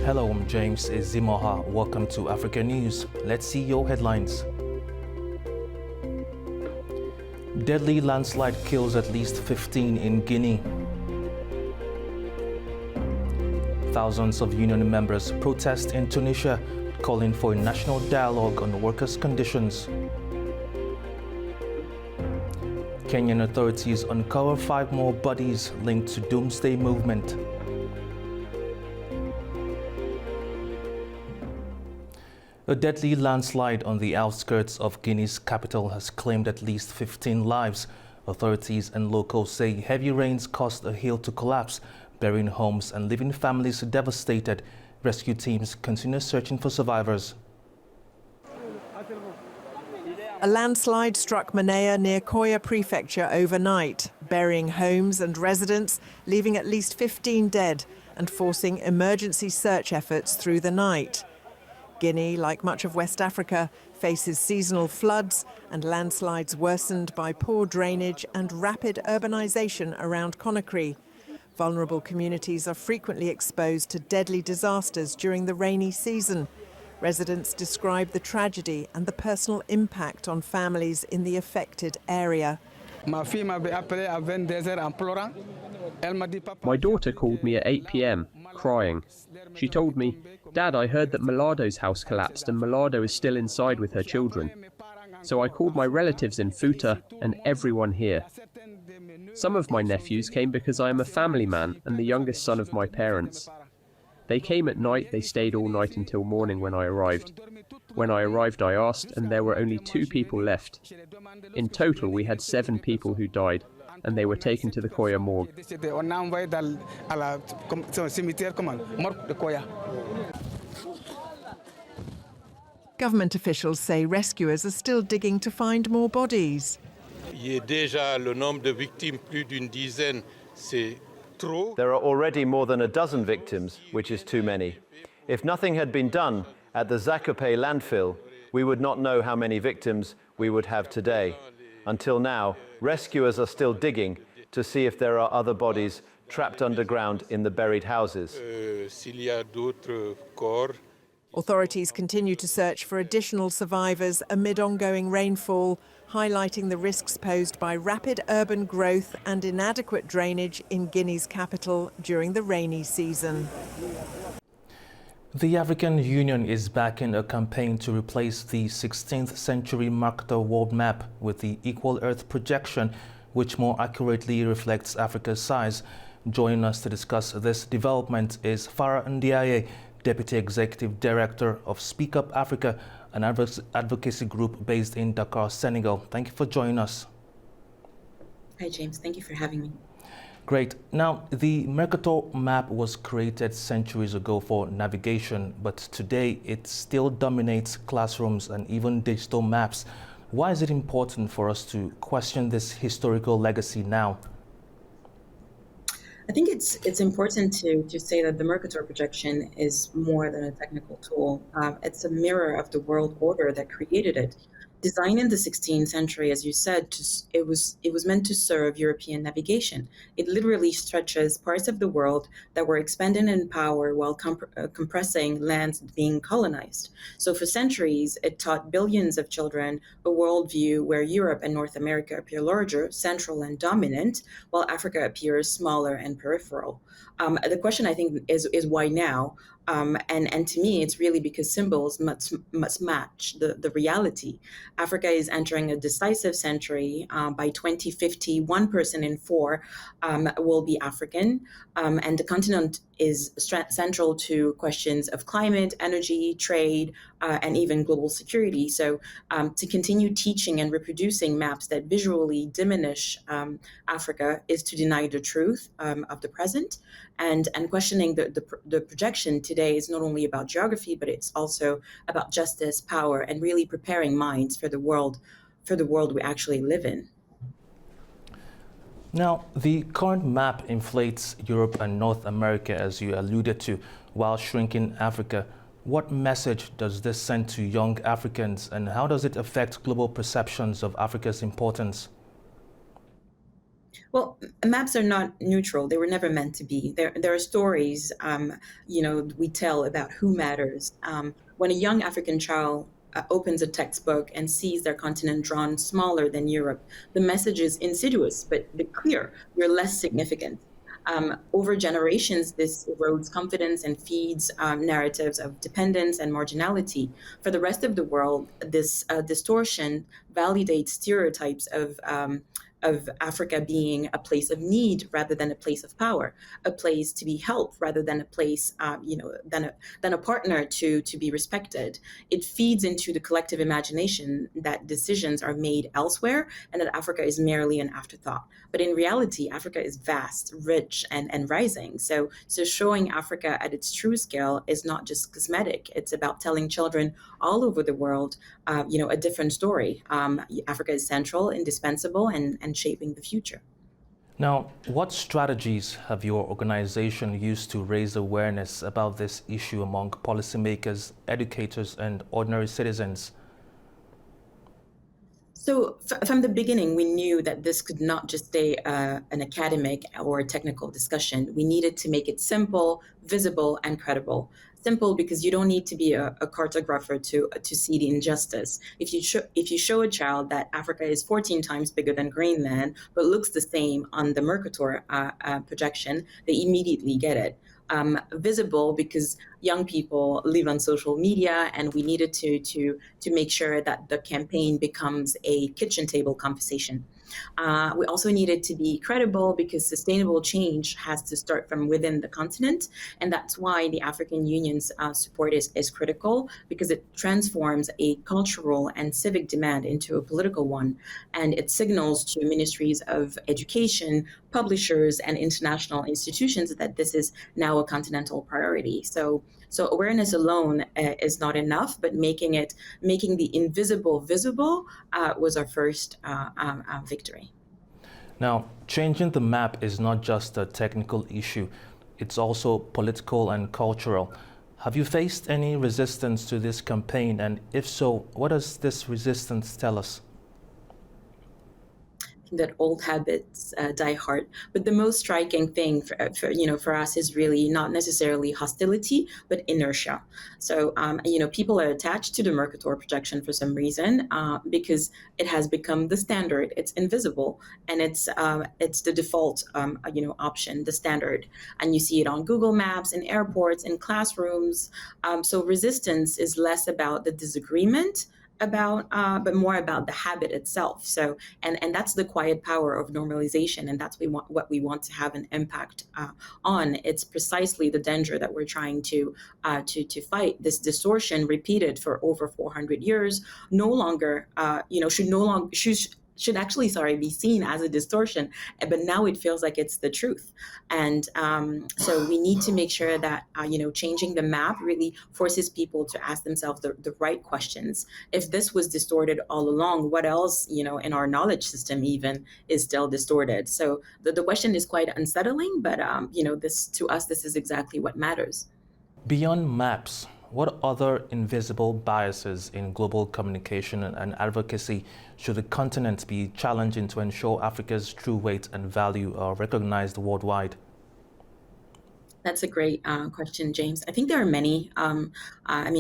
Hello, I'm James Izimoha. Welcome to Africa News. Let's see your headlines. Deadly landslide kills at least 15 in Guinea. Thousands of union members protest in Tunisia, calling for a national dialogue on workers' conditions. Kenyan authorities uncover 5 more bodies linked to doomsday movement. A deadly landslide on the outskirts of Guinea's capital has claimed at least 15 lives. Authorities and locals say heavy rains caused a hill to collapse, burying homes and leaving families devastated. Rescue teams continue searching for survivors. A landslide struck Manea near Koya Prefecture overnight, burying homes and residents, leaving at least 15 dead and forcing emergency search efforts through the night. Guinea, like much of West Africa, faces seasonal floods and landslides worsened by poor drainage and rapid urbanization around Conakry. Vulnerable communities are frequently exposed to deadly disasters during the rainy season. Residents describe the tragedy and the personal impact on families in the affected area. My daughter called me at 8 p.m, crying. She told me, "Dad, I heard that Malado's house collapsed and Malado is still inside with her children." So I called my relatives in Futa and everyone here. Some of my nephews came because I am a family man and the youngest son of my parents. They came at night, they stayed all night until morning when I arrived. When I arrived, I asked, and there were only 2 people left. In total, we had 7 people who died, and they were taken to the Koya morgue. Government officials say rescuers are still digging to find more bodies. There are already more than a dozen victims, which is too many. If nothing had been done at the Zakope landfill, we would not know how many victims we would have today. Until now, rescuers are still digging to see if there are other bodies trapped underground in the buried houses. Authorities continue to search for additional survivors amid ongoing rainfall, highlighting the risks posed by rapid urban growth and inadequate drainage in Guinea's capital during the rainy season. The African Union is backing a campaign to replace the 16th century Mercator world map with the Equal Earth projection, which more accurately reflects Africa's size. Joining us to discuss this development is Farah Ndiaye, Deputy Executive Director of Speak Up Africa, an advocacy group based in Dakar, Senegal. Thank you for joining us. Hi, James. Thank you for having me. Great. Now, the Mercator map was created centuries ago for navigation, but today it still dominates classrooms and even digital maps. Why is it important for us to question this historical legacy now? I think it's important to say that the Mercator projection is more than a technical tool. It's a mirror of the world order that created it. Designed in the 16th century, as you said, it was meant to serve European navigation. It literally stretches parts of the world that were expanding in power while compressing lands being colonized. So for centuries, it taught billions of children a worldview where Europe and North America appear larger, central and dominant, while Africa appears smaller and peripheral. The question, I think, is why now? And to me, it's really because symbols must match the reality. Africa is entering a decisive century. By 2050, 1 person in 4 will be African, and the continent is central to questions of climate, energy, trade, and even global security. So to continue teaching and reproducing maps that visually diminish Africa is to deny the truth of the present. And questioning the projection today is not only about geography, but it's also about justice, power, and really preparing minds for the world we actually live in. Now, the current map inflates Europe and North America, as you alluded to, while shrinking Africa. What message does this send to young Africans, and how does it affect global perceptions of Africa's importance? Well, maps are not neutral. They were never meant to be. There are stories, we tell about who matters. When a young African child opens a textbook and sees their continent drawn smaller than Europe, the message is insidious but clear. You're less significant. Over generations, this erodes confidence and feeds narratives of dependence and marginality. For the rest of the world, this distortion validates stereotypes of Africa being a place of need rather than a place of power, a place to be helped rather than a place, than a partner to be respected. It feeds into the collective imagination that decisions are made elsewhere and that Africa is merely an afterthought. But in reality, Africa is vast, rich, and rising. So showing Africa at its true scale is not just cosmetic. It's about telling children all over the world, a different story. Africa is central, indispensable, and shaping the future. Now, what strategies have your organization used to raise awareness about this issue among policymakers, educators, and ordinary citizens? So from the beginning, we knew that this could not just stay an academic or technical discussion. We needed to make it simple, visible, and credible. Simple because you don't need to be a cartographer to see the injustice. If you show a child that Africa is 14 times bigger than Greenland, but looks the same on the Mercator projection, they immediately get it. Visible because young people live on social media, and we needed to make sure that the campaign becomes a kitchen table conversation. We also needed to be credible because sustainable change has to start from within the continent, and that's why the African Union's support is critical, because it transforms a cultural and civic demand into a political one, and it signals to ministries of education, publishers, and international institutions that this is now a continental priority. So awareness alone is not enough, but making the invisible visible was our first victory. Now, changing the map is not just a technical issue, it's also political and cultural. Have you faced any resistance to this campaign? And if so, what does this resistance tell us? That old habits die hard. But the most striking thing for us is really not necessarily hostility, but inertia. So people are attached to the Mercator projection for some reason because it has become the standard. It's invisible, and it's the default option, the standard, and you see it on Google Maps, in airports, in classrooms. So resistance is less about the disagreement, but more about the habit itself. So, and that's the quiet power of normalization, and that's what we want to have an impact on. It's precisely the danger that we're trying to fight. This distortion, repeated for over 400 years, should actually be seen as a distortion, but now it feels like it's the truth. And so we need to make sure that changing the map really forces people to ask themselves the right questions. If this was distorted all along, what else in our knowledge system even is still distorted? So the question is quite unsettling, but to us this is exactly what matters. Beyond maps, what other invisible biases in global communication and advocacy should the continent be challenging to ensure Africa's true weight and value are recognized worldwide? That's a great question, James. I think there are many.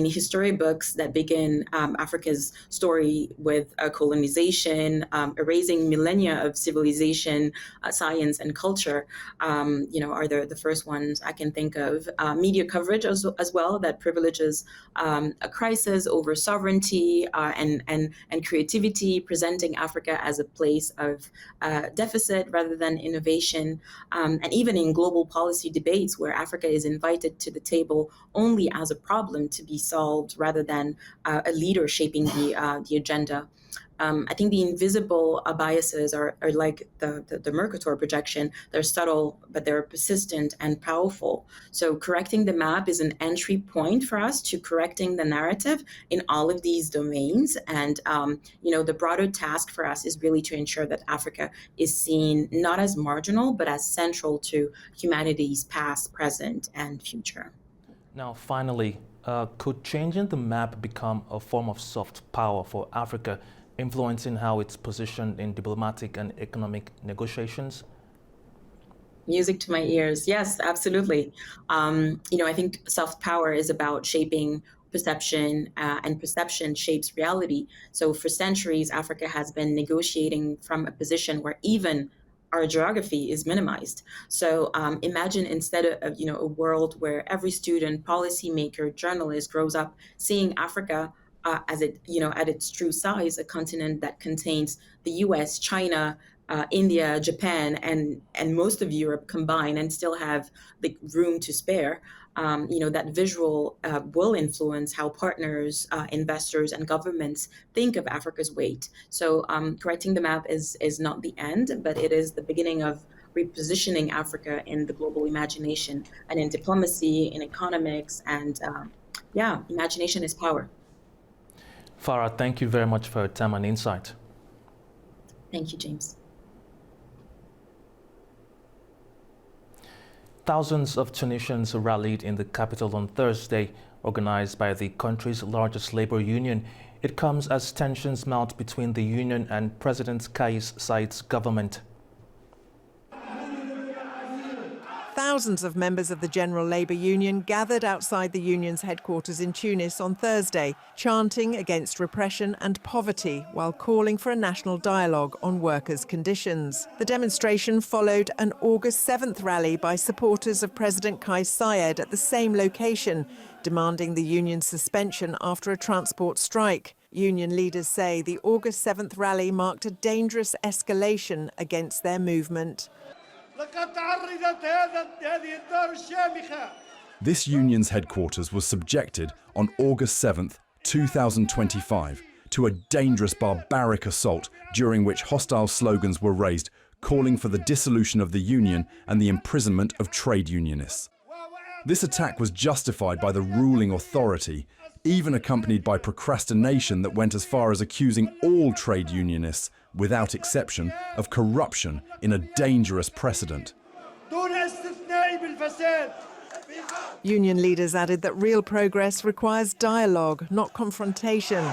History books that begin Africa's story with colonization, erasing millennia of civilization, science, and culture, are the first ones I can think of. Media coverage as well that privileges a crisis over sovereignty and creativity, presenting Africa as a place of deficit rather than innovation, and even in global policy debates where Africa is invited to the table only as a problem to be solved rather than a leader shaping the agenda. I think the invisible biases are like the Mercator projection. They're subtle, but they're persistent and powerful. So correcting the map is an entry point for us to correcting the narrative in all of these domains. And, the broader task for us is really to ensure that Africa is seen not as marginal, but as central to humanity's past, present, and future. Now, finally, could changing the map become a form of soft power for Africa, influencing how it's positioned in diplomatic and economic negotiations? Music to my ears. Yes, absolutely. I think soft power is about shaping perception, and perception shapes reality. So for centuries, Africa has been negotiating from a position where even our geography is minimized. So imagine instead of a world where every student, policymaker, journalist grows up seeing Africa as at its true size, a continent that contains the U.S., China, India, Japan, and most of Europe combined, and still have the room to spare. That visual will influence how partners, investors, and governments think of Africa's weight. So correcting the map is not the end, but it is the beginning of repositioning Africa in the global imagination and in diplomacy, in economics, and imagination is power. Farah, thank you very much for your time and insight. Thank you, James. Thousands of Tunisians rallied in the capital on Thursday, organized by the country's largest labor union. It comes as tensions mount between the union and President Kais Saied's government. Thousands of members of the General Labour Union gathered outside the union's headquarters in Tunis on Thursday, chanting against repression and poverty while calling for a national dialogue on workers' conditions. The demonstration followed an August 7th rally by supporters of President Kais Saied at the same location, demanding the union's suspension after a transport strike. Union leaders say the August 7th rally marked a dangerous escalation against their movement. This union's headquarters was subjected on August 7th, 2025, to a dangerous barbaric assault during which hostile slogans were raised calling for the dissolution of the union and the imprisonment of trade unionists. This attack was justified by the ruling authority, even accompanied by procrastination that went as far as accusing all trade unionists, without exception, of corruption in a dangerous precedent. Union leaders added that real progress requires dialogue, not confrontation.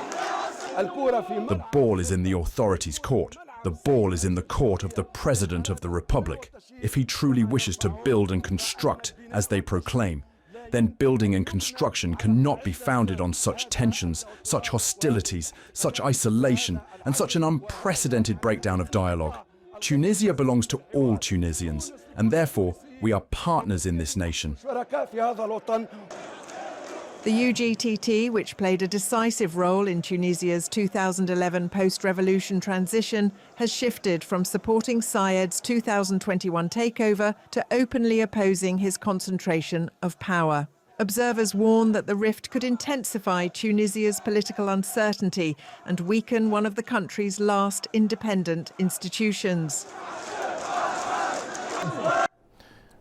The ball is in the authorities' court. The ball is in the court of the President of the Republic. If he truly wishes to build and construct as they proclaim, then building and construction cannot be founded on such tensions, such hostilities, such isolation, and such an unprecedented breakdown of dialogue. Tunisia belongs to all Tunisians, and therefore we are partners in this nation. The UGTT, which played a decisive role in Tunisia's 2011 post-revolution transition, has shifted from supporting Saied's 2021 takeover to openly opposing his concentration of power. Observers warn that the rift could intensify Tunisia's political uncertainty and weaken one of the country's last independent institutions.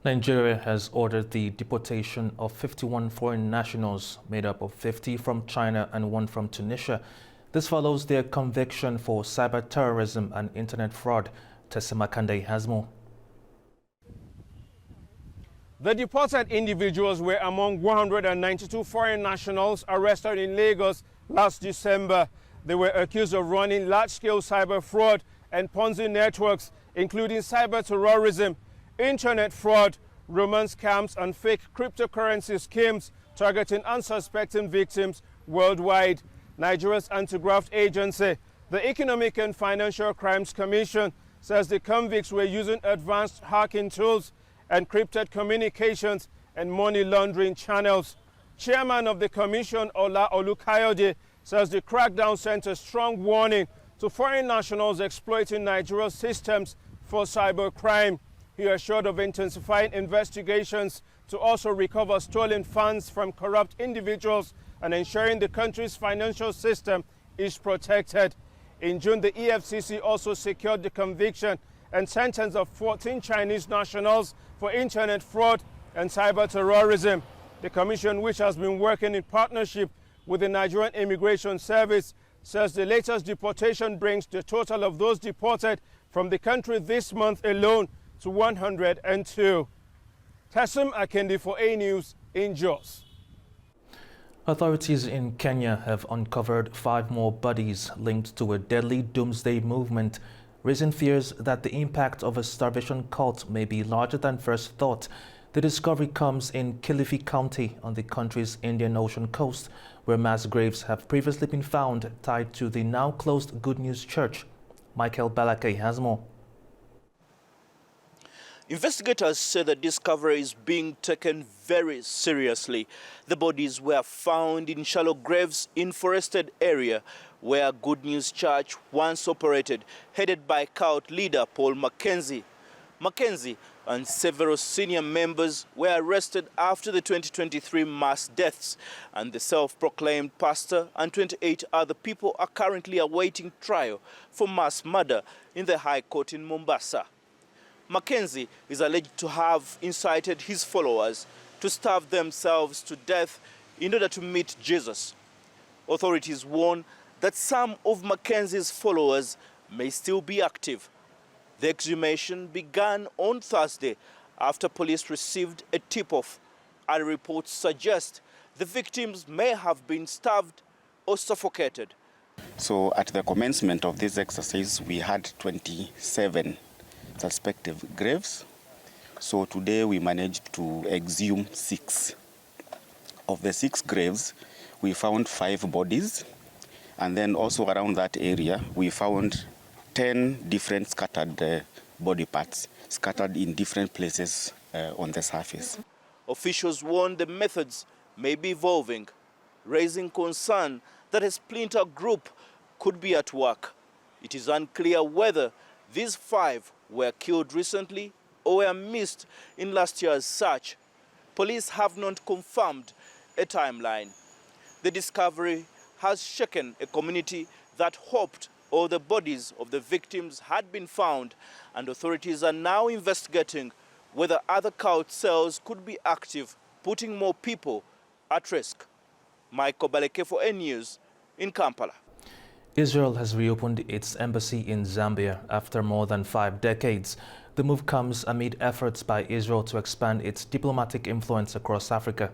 Nigeria has ordered the deportation of 51 foreign nationals, made up of 50 from China and 1 from Tunisia. This follows their conviction for cyber terrorism and internet fraud. Tessa Makande has more. The deported individuals were among 192 foreign nationals arrested in Lagos last December. They were accused of running large-scale cyber fraud and Ponzi networks, including cyber terrorism, internet fraud, romance scams, and fake cryptocurrency schemes targeting unsuspecting victims worldwide. Nigeria's anti-graft agency, the Economic and Financial Crimes Commission, says the convicts were using advanced hacking tools, encrypted communications, and money laundering channels. Chairman of the commission, Ola Olukayode, says the crackdown sent a strong warning to foreign nationals exploiting Nigeria's systems for cybercrime. He assured of intensifying investigations to also recover stolen funds from corrupt individuals and ensuring the country's financial system is protected. In June, the EFCC also secured the conviction and sentence of 14 Chinese nationals for internet fraud and cyber terrorism. The commission, which has been working in partnership with the Nigerian Immigration Service, says the latest deportation brings the total of those deported from the country this month alone to 102. Tassim Akendi for AnewZ in Jos. Authorities in Kenya have uncovered 5 more bodies linked to a deadly doomsday movement. raising fears that the impact of a starvation cult may be larger than first thought. The discovery comes in Kilifi County on the country's Indian Ocean coast, where mass graves have previously been found tied to the now closed Good News Church. Michael Balake has more. Investigators say the discovery is being taken very seriously. The bodies were found in shallow graves in forested area where Good News Church once operated, headed by cult leader Paul Mackenzie. Mackenzie and several senior members were arrested after the 2023 mass deaths, and the self-proclaimed pastor and 28 other people are currently awaiting trial for mass murder in the High Court in Mombasa. Mackenzie is alleged to have incited his followers to starve themselves to death in order to meet Jesus. Authorities warn that some of Mackenzie's followers may still be active. The exhumation began on Thursday after police received a tip-off. Other reports suggest the victims may have been starved or suffocated. So at the commencement of this exercise, we had 27 suspected graves. So today we managed to exhume 6. Of the 6 graves, we found 5 bodies. And then also around that area, we found 10 different scattered body parts, scattered in different places on the surface. Officials warn the methods may be evolving, raising concern that a splinter group could be at work. It is unclear whether these 5 were killed recently or were missed in last year's search. Police have not confirmed a timeline. The discovery has shaken a community that hoped all the bodies of the victims had been found, and authorities are now investigating whether other cult cells could be active, putting more people at risk. Michael Baleke for AnewZ in Kampala. Israel has reopened its embassy in Zambia after more than 5 decades. The move comes amid efforts by Israel to expand its diplomatic influence across Africa.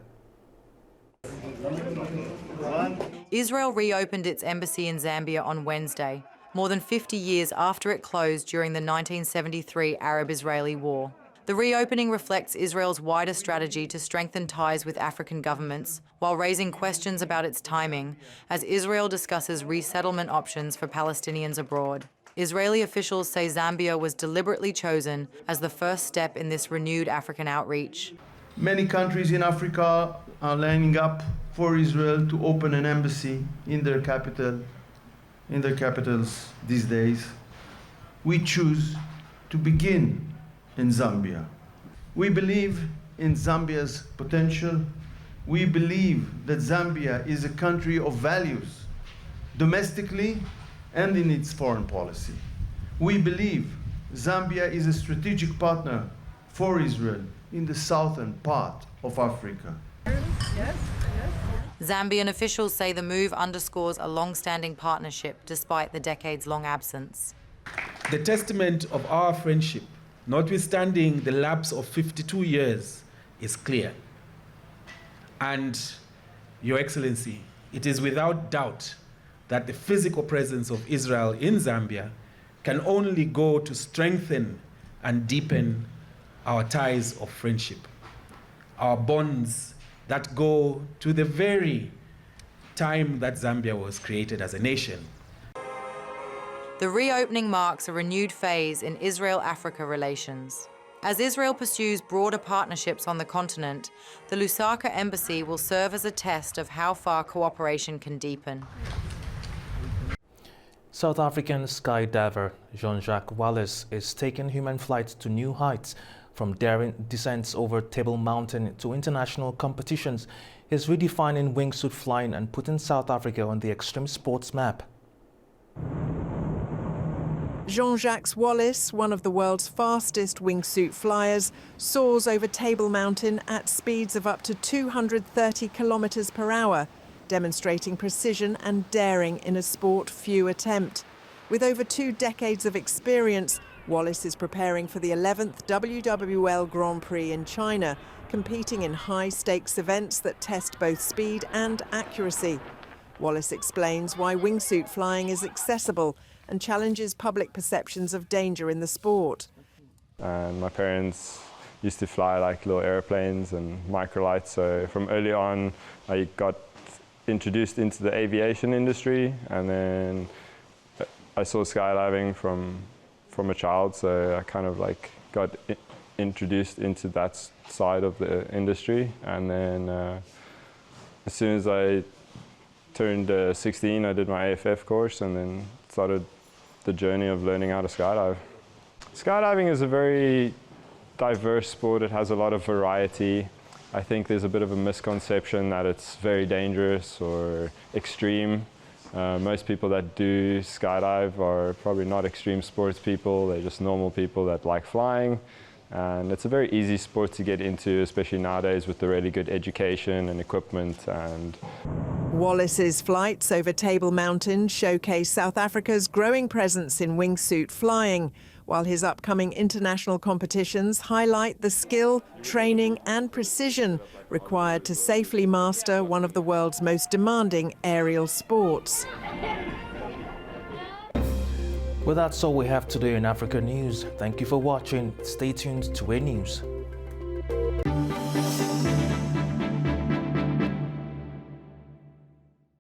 Israel reopened its embassy in Zambia on Wednesday, more than 50 years after it closed during the 1973 Arab-Israeli War. The reopening reflects Israel's wider strategy to strengthen ties with African governments, while raising questions about its timing, as Israel discusses resettlement options for Palestinians abroad. Israeli officials say Zambia was deliberately chosen as the first step in this renewed African outreach. Many countries in Africa are lining up for Israel to open an embassy in their capitals these days. We choose to begin in Zambia. We believe in Zambia's potential. We believe that Zambia is a country of values, domestically and in its foreign policy. We believe Zambia is a strategic partner for Israel in the southern part of Africa. Zambian officials say the move underscores a long-standing partnership despite the decades-long absence. The testament of our friendship, notwithstanding the lapse of 52 years, is clear. And, Your Excellency, it is without doubt that the physical presence of Israel in Zambia can only go to strengthen and deepen our ties of friendship, our bonds that go to the very time that Zambia was created as a nation. The reopening marks a renewed phase in Israel-Africa relations. As Israel pursues broader partnerships on the continent, the Lusaka embassy will serve as a test of how far cooperation can deepen. South African skydiver Jean-Jacques Wallace is taking human flights to new heights. From daring descents over Table Mountain to international competitions, he's redefining wingsuit flying and putting South Africa on the extreme sports map. Jean-Jacques Wallace, one of the world's fastest wingsuit flyers, soars over Table Mountain at speeds of up to 230 kilometers per hour, demonstrating precision and daring in a sport few attempt. With over 2 decades of experience, Wallace is preparing for the 11th WWL Grand Prix in China, competing in high-stakes events that test both speed and accuracy. Wallace explains why wingsuit flying is accessible and challenges public perceptions of danger in the sport. And my parents used to fly like little airplanes and microlights, so from early on I got introduced into the aviation industry, and then I saw skydiving from a child, so I kind of like got introduced into that side of the industry. And then as soon as I turned 16, I did my AFF course and then started the journey of learning how to skydive. Skydiving is a very diverse sport. It has a lot of variety. I think there's a bit of a misconception that it's very dangerous or extreme. Most people that do skydive are probably not extreme sports people. They're just normal people that like flying. And it's a very easy sport to get into, especially nowadays with the really good education and equipment. And Wallace's flights over Table Mountain showcase South Africa's growing presence in wingsuit flying, while his upcoming international competitions highlight the skill, training and precision required to safely master one of the world's most demanding aerial sports. Well, that's all we have today in Africa News. Thank you for watching. Stay tuned to AnewZ.